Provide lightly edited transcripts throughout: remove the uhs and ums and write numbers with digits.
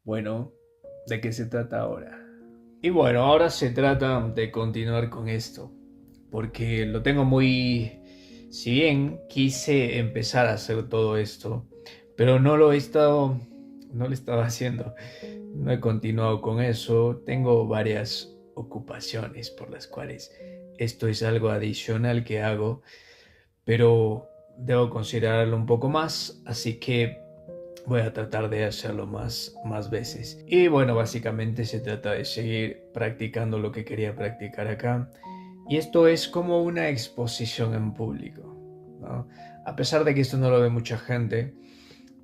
Bueno, ¿de qué se trata ahora? Y bueno, ahora se trata de continuar con esto, porque lo tengo muy... Si bien quise empezar a hacer todo esto, pero no lo he estado haciendo, no he continuado con eso, tengo varias ocupaciones por las cuales esto es algo adicional que hago, pero debo considerarlo un poco más, así que voy a tratar de hacerlo más veces. Y bueno, básicamente se trata de seguir practicando lo que quería practicar acá. Y esto es como una exposición en público, ¿no? A pesar de que esto no lo ve mucha gente,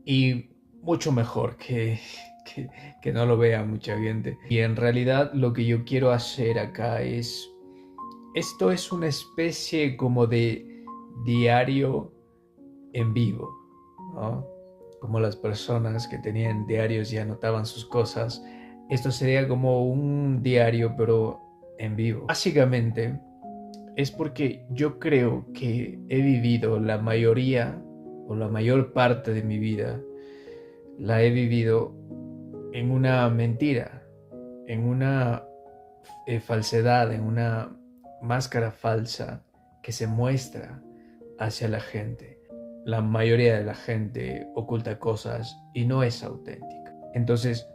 y mucho mejor que, que no lo vea mucha gente. Y en realidad lo que yo quiero hacer acá es, esto es una especie como de diario en vivo, ¿no? Como las personas que tenían diarios y anotaban sus cosas, esto sería como un diario pero en vivo. Básicamente es porque yo creo que he vivido la mayoría o la mayor parte de mi vida, la he vivido en una mentira, en una falsedad, en una máscara falsa que se muestra hacia la gente. La mayoría de la gente oculta cosas y no es auténtica. Entonces,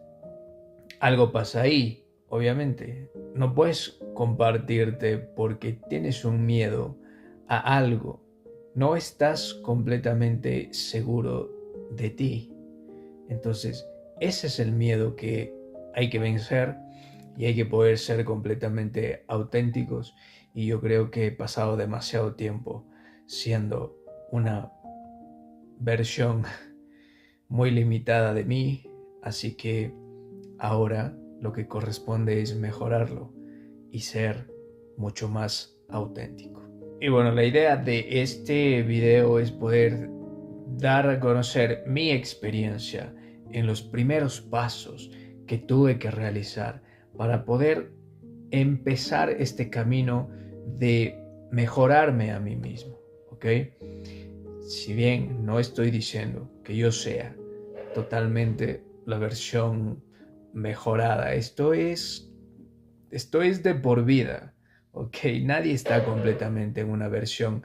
algo pasa ahí, obviamente. No puedes compartirte porque tienes un miedo a algo. No estás completamente seguro de ti. Entonces, ese es el miedo que hay que vencer y hay que poder ser completamente auténticos. Y yo creo que he pasado demasiado tiempo siendo una versión muy limitada de mí, así que ahora lo que corresponde es mejorarlo y ser mucho más auténtico. Y bueno, la idea de este video es poder dar a conocer mi experiencia en los primeros pasos que tuve que realizar para poder empezar este camino de mejorarme a mí mismo, ¿ok? Si bien no estoy diciendo que yo sea totalmente la versión mejorada, esto es de por vida, ¿ok? Nadie está completamente en una versión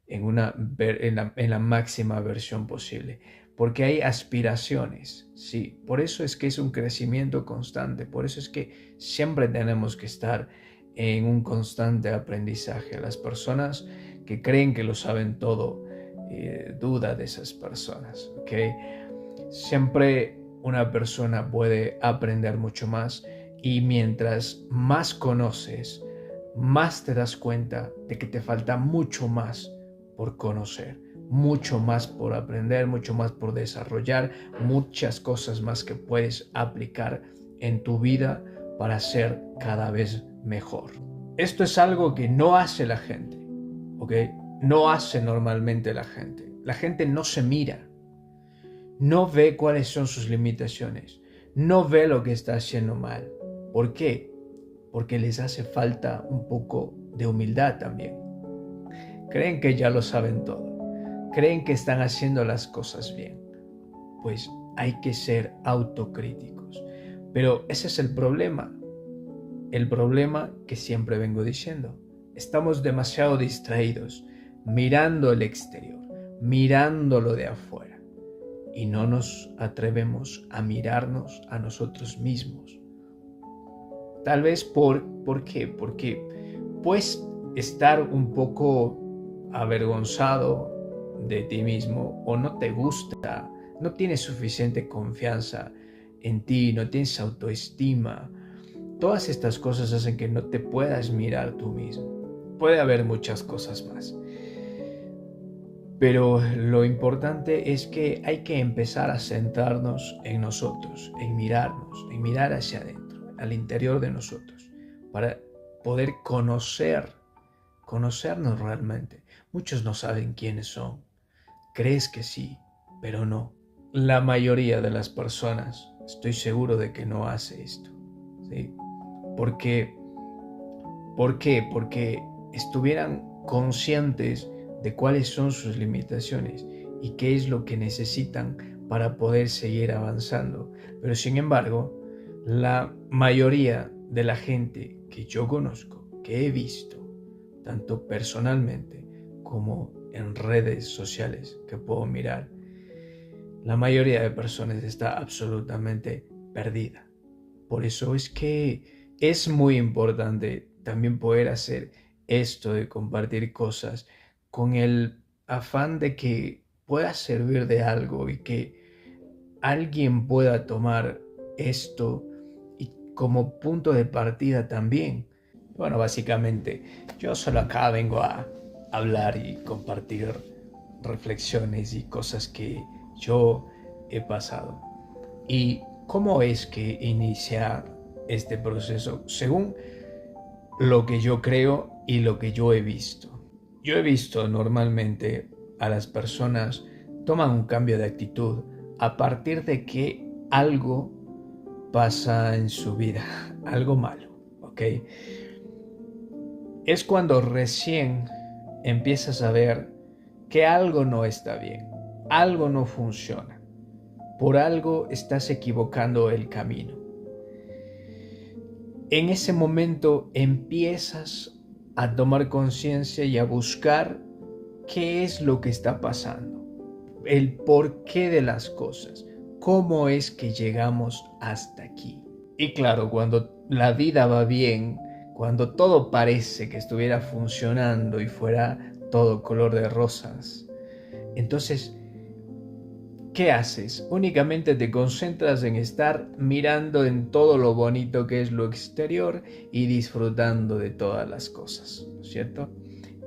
en la máxima versión posible, porque hay aspiraciones, sí, por eso es que es un crecimiento constante, por eso es que siempre tenemos que estar en un constante aprendizaje. Las personas que creen que lo saben todo, duda de esas personas, ¿ok? Siempre una persona puede aprender mucho más y mientras más conoces, más te das cuenta de que te falta mucho más por conocer, mucho más por aprender, mucho más por desarrollar, muchas cosas más que puedes aplicar en tu vida para ser cada vez mejor. Esto es algo que no hace la gente, ¿ok? No hace normalmente la gente. La gente no se mira, no ve cuáles son sus limitaciones, no ve lo que está haciendo mal. ¿Por qué? Porque les hace falta un poco de humildad también. Creen que ya lo saben todo, creen que están haciendo las cosas bien. Pues hay que ser autocríticos. Pero ese es el problema que siempre vengo diciendo. Estamos demasiado distraídos mirando el exterior, mirando lo de afuera y no nos atrevemos a mirarnos a nosotros mismos. Tal vez ¿por qué? Porque puedes estar un poco avergonzado de ti mismo o no te gusta, no tienes suficiente confianza en ti, no tienes autoestima. Todas estas cosas hacen que no te puedas mirar tú mismo. Puede haber muchas cosas más. Pero lo importante es que hay que empezar a centrarnos en nosotros, en mirarnos, en mirar hacia adentro, al interior de nosotros, para poder conocernos realmente. Muchos no saben quiénes son. Crees que sí, pero no. La mayoría de las personas, estoy seguro de que no hace esto, ¿sí? ¿Por qué? ¿Por qué? Porque estuvieran conscientes de cuáles son sus limitaciones y qué es lo que necesitan para poder seguir avanzando. Pero sin embargo, la mayoría de la gente que yo conozco, que he visto, tanto personalmente como en redes sociales que puedo mirar, la mayoría de personas está absolutamente perdida. Por eso es que es muy importante también poder hacer esto de compartir cosas con el afán de que pueda servir de algo y que alguien pueda tomar esto y como punto de partida también. Bueno, básicamente yo solo acá vengo a hablar y compartir reflexiones y cosas que yo he pasado. ¿Y cómo es que inicia este proceso? Según lo que yo creo y lo que yo he visto. Yo he visto normalmente a las personas toman un cambio de actitud a partir de que algo pasa en su vida, algo malo, ¿ok? Es cuando recién empiezas a ver que algo no está bien, algo no funciona, por algo estás equivocando el camino. En ese momento empiezas a tomar conciencia y a buscar qué es lo que está pasando, el porqué de las cosas, cómo es que llegamos hasta aquí. Y claro, cuando la vida va bien, cuando todo parece que estuviera funcionando y fuera todo color de rosas, entonces, ¿qué haces? Únicamente te concentras en estar mirando en todo lo bonito que es lo exterior y disfrutando de todas las cosas, ¿no es cierto?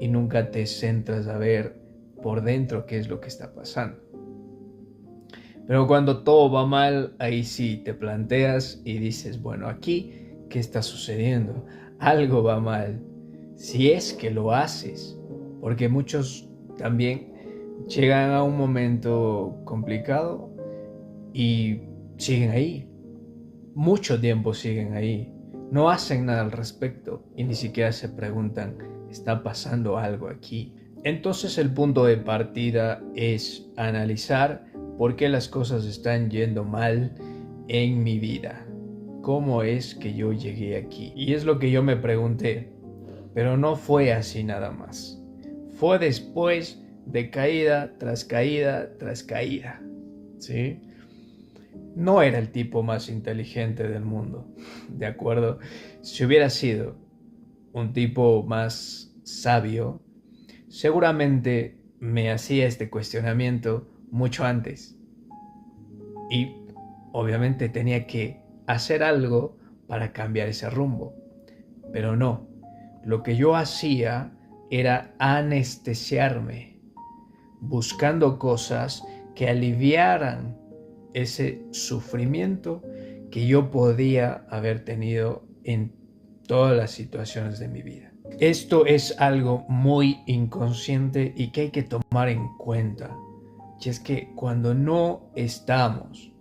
Y nunca te centras a ver por dentro qué es lo que está pasando. Pero cuando todo va mal, ahí sí te planteas y dices, bueno, aquí, ¿qué está sucediendo? Algo va mal. Si es que lo haces, porque muchos también llegan a un momento complicado y siguen ahí. Mucho tiempo siguen ahí. No hacen nada al respecto y ni siquiera se preguntan, ¿está pasando algo aquí? Entonces el punto de partida es analizar por qué las cosas están yendo mal en mi vida. ¿Cómo es que yo llegué aquí? Y es lo que yo me pregunté, pero no fue así nada más. Fue después de caída tras caída tras caída, ¿sí? No era el tipo más inteligente del mundo, ¿de acuerdo? Si hubiera sido un tipo más sabio, seguramente me hacía este cuestionamiento mucho antes. Y obviamente tenía que hacer algo para cambiar ese rumbo. Pero no, lo que yo hacía era anestesiarme, buscando cosas que aliviaran ese sufrimiento que yo podía haber tenido en todas las situaciones de mi vida. Esto es algo muy inconsciente y que hay que tomar en cuenta. Y es que cuando no estamos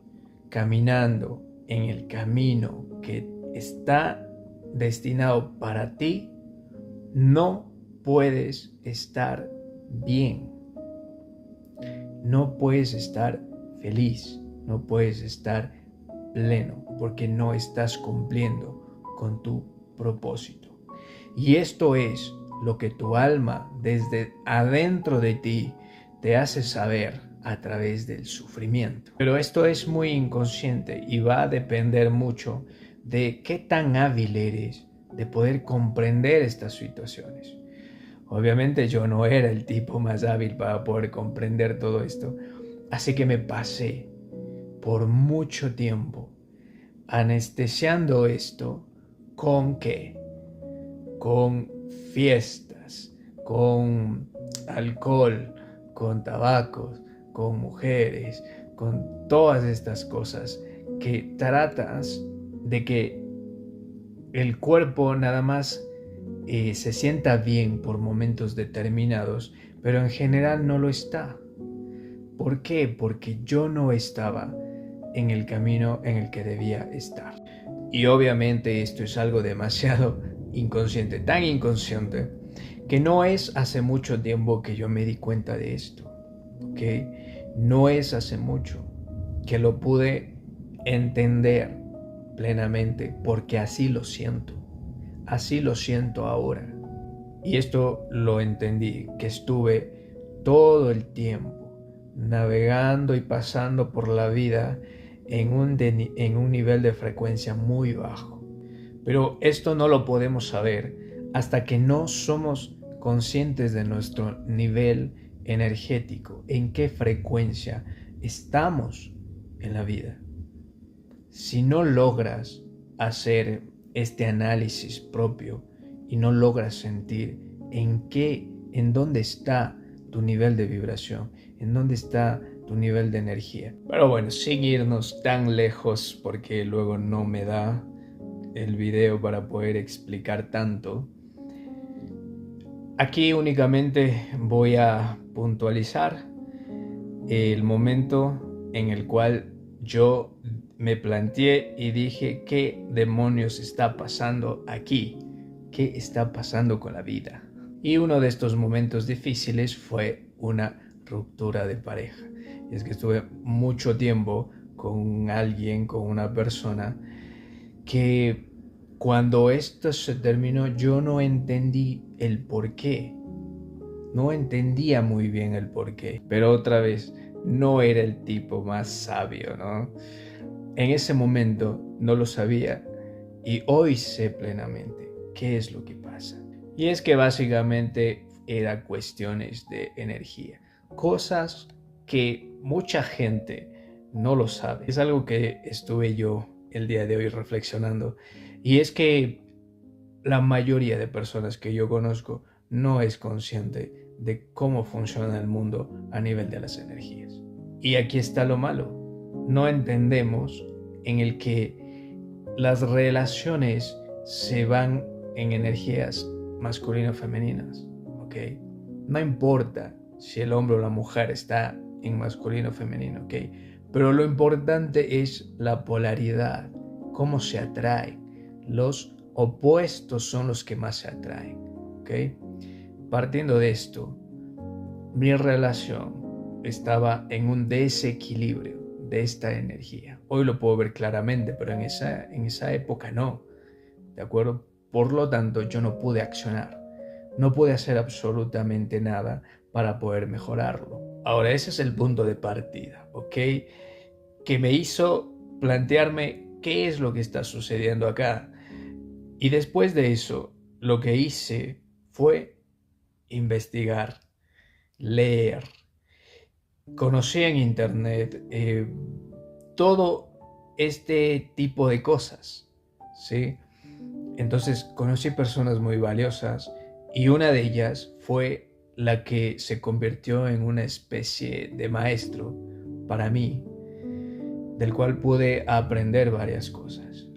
caminando en el camino que está destinado para ti, no puedes estar bien. No puedes estar feliz, no puedes estar pleno, porque no estás cumpliendo con tu propósito. Y esto es lo que tu alma desde adentro de ti te hace saber a través del sufrimiento. Pero esto es muy inconsciente y va a depender mucho de qué tan hábil eres de poder comprender estas situaciones. Obviamente yo no era el tipo más hábil para poder comprender todo esto, así que me pasé por mucho tiempo anestesiando esto ¿con qué? Con fiestas, con alcohol, con tabacos, con mujeres, con todas estas cosas que tratas de que el cuerpo nada más se sienta bien por momentos determinados, pero en general no lo está. ¿Por qué? Porque yo no estaba en el camino en el que debía estar. Y obviamente esto es algo demasiado inconsciente, tan inconsciente, que no es hace mucho tiempo que yo me di cuenta de esto, ¿ok? No es hace mucho. que lo pude entender plenamente, porque así lo siento ahora. Y esto lo entendí, que estuve todo el tiempo navegando y pasando por la vida en un nivel de frecuencia muy bajo. Pero esto no lo podemos saber hasta que no somos conscientes de nuestro nivel energético, en qué frecuencia estamos en la vida. Si no logras hacer este análisis propio y no logras sentir en dónde está tu nivel de vibración, en dónde está tu nivel de energía. Pero bueno, sin irnos tan lejos, porque luego no me da el video para poder explicar tanto. Aquí únicamente voy a puntualizar el momento en el cual yo me planteé y dije, ¿qué demonios está pasando aquí? ¿Qué está pasando con la vida? Y uno de estos momentos difíciles fue una ruptura de pareja. Y es que estuve mucho tiempo con alguien, con una persona, que cuando esto se terminó yo no entendí el por qué. No entendía muy bien el por qué. Pero otra vez, no era el tipo más sabio, ¿no? En ese momento no lo sabía y hoy sé plenamente qué es lo que pasa. Y es que básicamente era cuestiones de energía. Cosas que mucha gente no lo sabe. Es algo que estuve yo el día de hoy reflexionando. Y es que la mayoría de personas que yo conozco no es consciente de cómo funciona el mundo a nivel de las energías. Y aquí está lo malo. No entendemos en el que las relaciones se van en energías masculino-femeninas, ¿ok? No importa si el hombre o la mujer está en masculino o femenino, ¿ok? Pero lo importante es la polaridad, cómo se atraen. Los opuestos son los que más se atraen, ¿ok? Partiendo de esto, mi relación estaba en un desequilibrio de esta energía. Hoy lo puedo ver claramente, pero en esa época no, ¿de acuerdo? Por lo tanto, yo no pude accionar, no pude hacer absolutamente nada para poder mejorarlo. Ahora, ese es el punto de partida, ¿ok? Que me hizo plantearme qué es lo que está sucediendo acá. Y después de eso, lo que hice fue investigar, leer. Conocí en internet todo este tipo de cosas, ¿sí? Entonces conocí personas muy valiosas y una de ellas fue la que se convirtió en una especie de maestro para mí, del cual pude aprender varias cosas.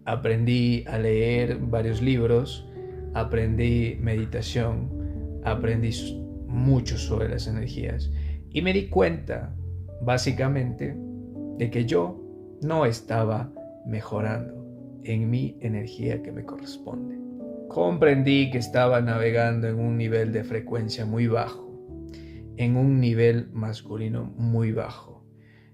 Aprendí a leer varios libros, aprendí meditación, aprendí mucho sobre las energías y me di cuenta, básicamente, de que yo no estaba mejorando en mi energía que me corresponde. Comprendí que estaba navegando en un nivel de frecuencia muy bajo, en un nivel masculino muy bajo.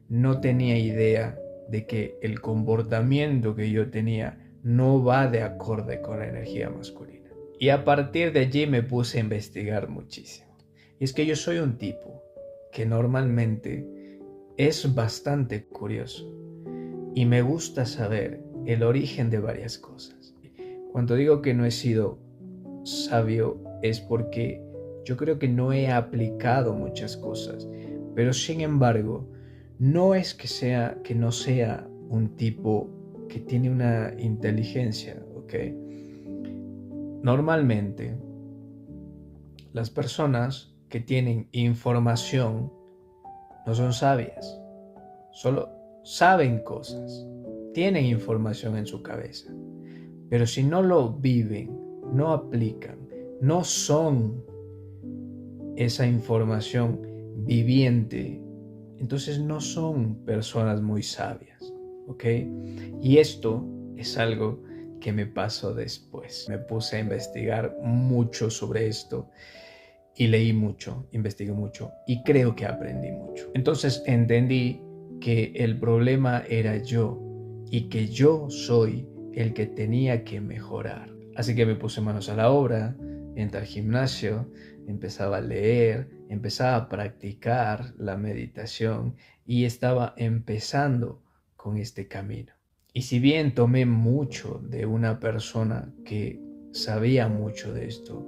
No tenía idea de que el comportamiento que yo tenía no va de acorde con la energía masculina. Y a partir de allí me puse a investigar muchísimo. Y es que yo soy un tipo que normalmente es bastante curioso y me gusta saber el origen de varias cosas. Cuando digo que no he sido sabio es porque yo creo que no he aplicado muchas cosas, pero sin embargo no es que no sea un tipo que tiene una inteligencia, ¿ok? Normalmente las personas que tienen información no son sabias, solo saben cosas, tienen información en su cabeza, pero si no lo viven, no aplican, no son esa información viviente, entonces no son personas muy sabias, ¿ok? Y esto es algo que me pasó después. Me puse a investigar mucho sobre esto y leí mucho, investigué mucho y creo que aprendí mucho. Entonces entendí que el problema era yo y que yo soy el que tenía que mejorar. Así que me puse manos a la obra, entré al gimnasio, empezaba a leer, empezaba a practicar la meditación y estaba empezando con este camino. Y si bien tomé mucho de una persona que sabía mucho de esto,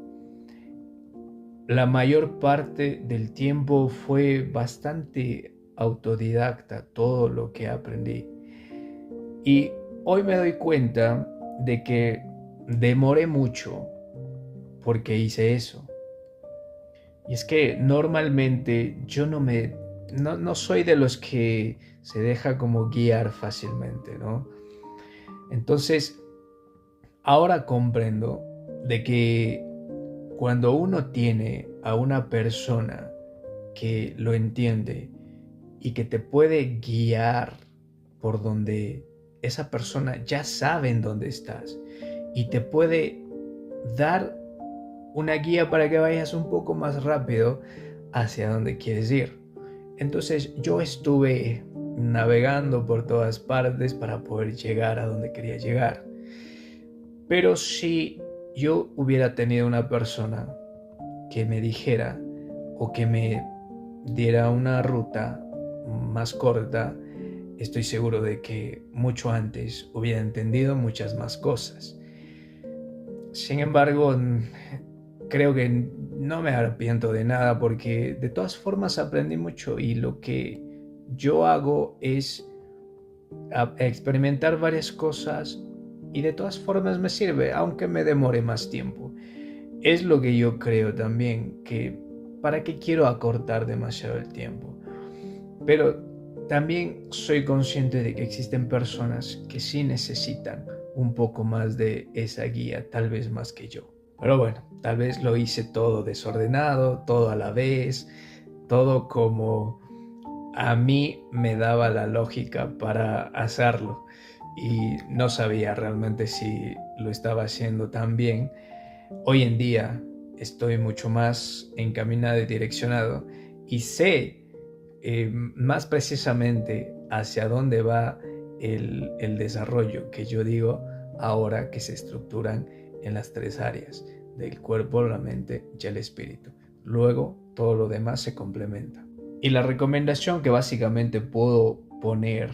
la mayor parte del tiempo fue bastante autodidacta todo lo que aprendí. Y hoy me doy cuenta de que demoré mucho porque hice eso. Y es que normalmente yo no soy de los que se deja como guiar fácilmente, ¿no? Entonces, ahora comprendo de que cuando uno tiene a una persona que lo entiende y que te puede guiar por donde esa persona ya sabe en dónde estás y te puede dar una guía para que vayas un poco más rápido hacia donde quieres ir. Entonces yo estuve navegando por todas partes para poder llegar a donde quería llegar. Pero si yo hubiera tenido una persona que me dijera o que me diera una ruta más corta, estoy seguro de que mucho antes hubiera entendido muchas más cosas. Sin embargo, creo que no me arrepiento de nada porque de todas formas aprendí mucho y lo que yo hago es experimentar varias cosas y de todas formas me sirve, aunque me demore más tiempo. Es lo que yo creo también, que para qué quiero acortar demasiado el tiempo. Pero también soy consciente de que existen personas que sí necesitan un poco más de esa guía, tal vez más que yo. Pero bueno, tal vez lo hice todo desordenado, todo a la vez, todo como a mí me daba la lógica para hacerlo y no sabía realmente si lo estaba haciendo tan bien. Hoy en día estoy mucho más encaminado y direccionado y sé más precisamente hacia dónde va el desarrollo que yo digo ahora que se estructuran en las tres áreas del cuerpo, la mente y el espíritu. Luego todo lo demás se complementa. Y la recomendación que básicamente puedo poner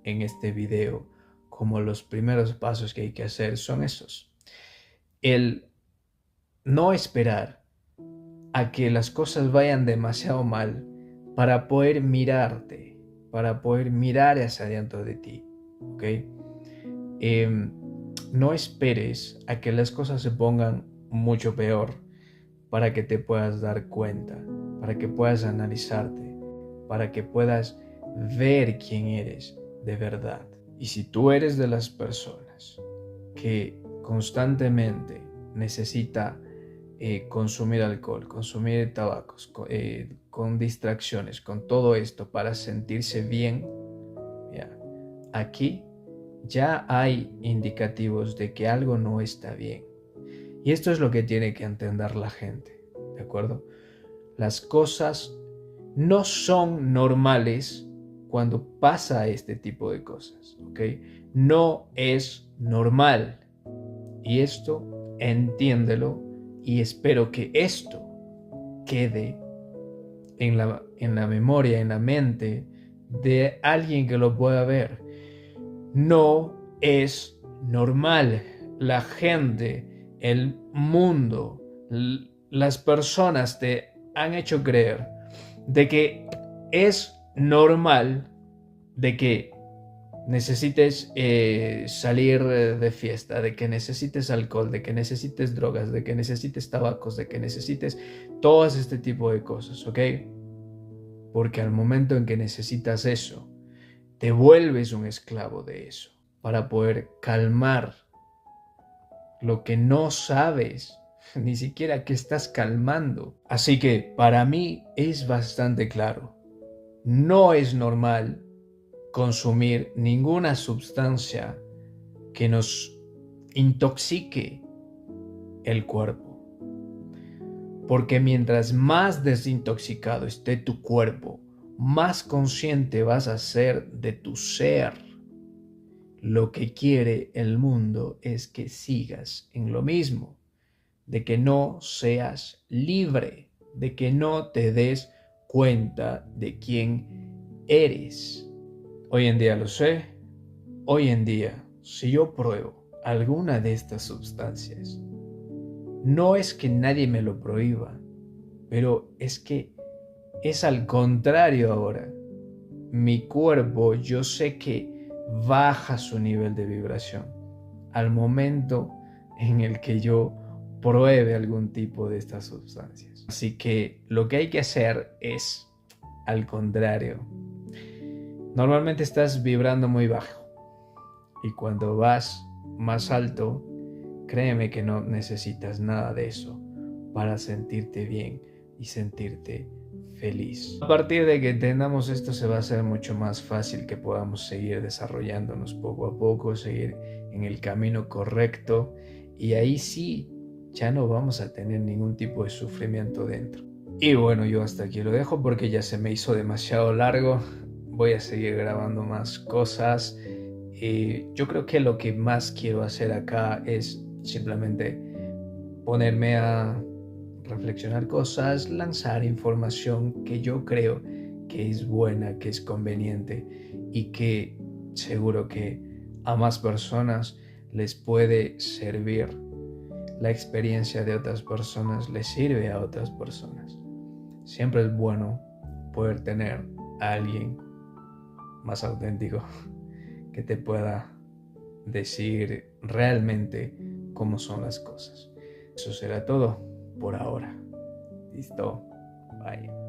en este video como los primeros pasos que hay que hacer son esos. El no esperar a que las cosas vayan demasiado mal para poder mirarte, para poder mirar hacia adentro de ti, ¿ok? No esperes a que las cosas se pongan mucho peor para que te puedas dar cuenta, para que puedas analizarte, para que puedas ver quién eres de verdad. Y si tú eres de las personas que constantemente necesita consumir alcohol, consumir tabacos, con distracciones, con todo esto para sentirse bien, ya, aquí ya hay indicativos de que algo no está bien. Y esto es lo que tiene que entender la gente, ¿de acuerdo? Las cosas no son normales cuando pasa este tipo de cosas, ¿ok? No es normal. Y esto, entiéndelo, y espero que esto quede en la memoria, en la mente de alguien que lo pueda ver. No es normal. La gente, el mundo, las personas te han hecho creer de que es normal de que necesites salir de fiesta, de que necesites alcohol, de que necesites drogas, de que necesites tabacos, de que necesites todo este tipo de cosas, ¿ok? Porque al momento en que necesitas eso, te vuelves un esclavo de eso para poder calmar lo que no sabes ni siquiera que estás calmando. Así que para mí es bastante claro. No es normal consumir ninguna sustancia que nos intoxique el cuerpo. Porque mientras más desintoxicado esté tu cuerpo, más consciente vas a ser de tu ser. Lo que quiere el mundo es que sigas en lo mismo, de que no seas libre, de que no te des cuenta de quién eres. Hoy en día lo sé. Hoy en día, si yo pruebo alguna de estas sustancias, no es que nadie me lo prohíba, pero es que es al contrario ahora. Mi cuerpo, yo sé que baja su nivel de vibración al momento en el que yo pruebe algún tipo de estas sustancias. Así que lo que hay que hacer es al contrario. Normalmente estás vibrando muy bajo y cuando vas más alto, créeme que no necesitas nada de eso para sentirte bien y sentirte feliz. A partir de que entendamos esto, se va a hacer mucho más fácil que podamos seguir desarrollándonos poco a poco, seguir en el camino correcto, y ahí sí ya no vamos a tener ningún tipo de sufrimiento dentro. Y bueno, yo hasta aquí lo dejo porque ya se me hizo demasiado largo. Voy a seguir grabando más cosas. Yo creo que lo que más quiero hacer acá es simplemente ponerme a reflexionar cosas, lanzar información que yo creo que es buena, que es conveniente y que seguro que a más personas les puede servir. La experiencia de otras personas les sirve a otras personas. Siempre es bueno poder tener a alguien más auténtico que te pueda decir realmente cómo son las cosas. Eso será todo por ahora. Listo. Bye.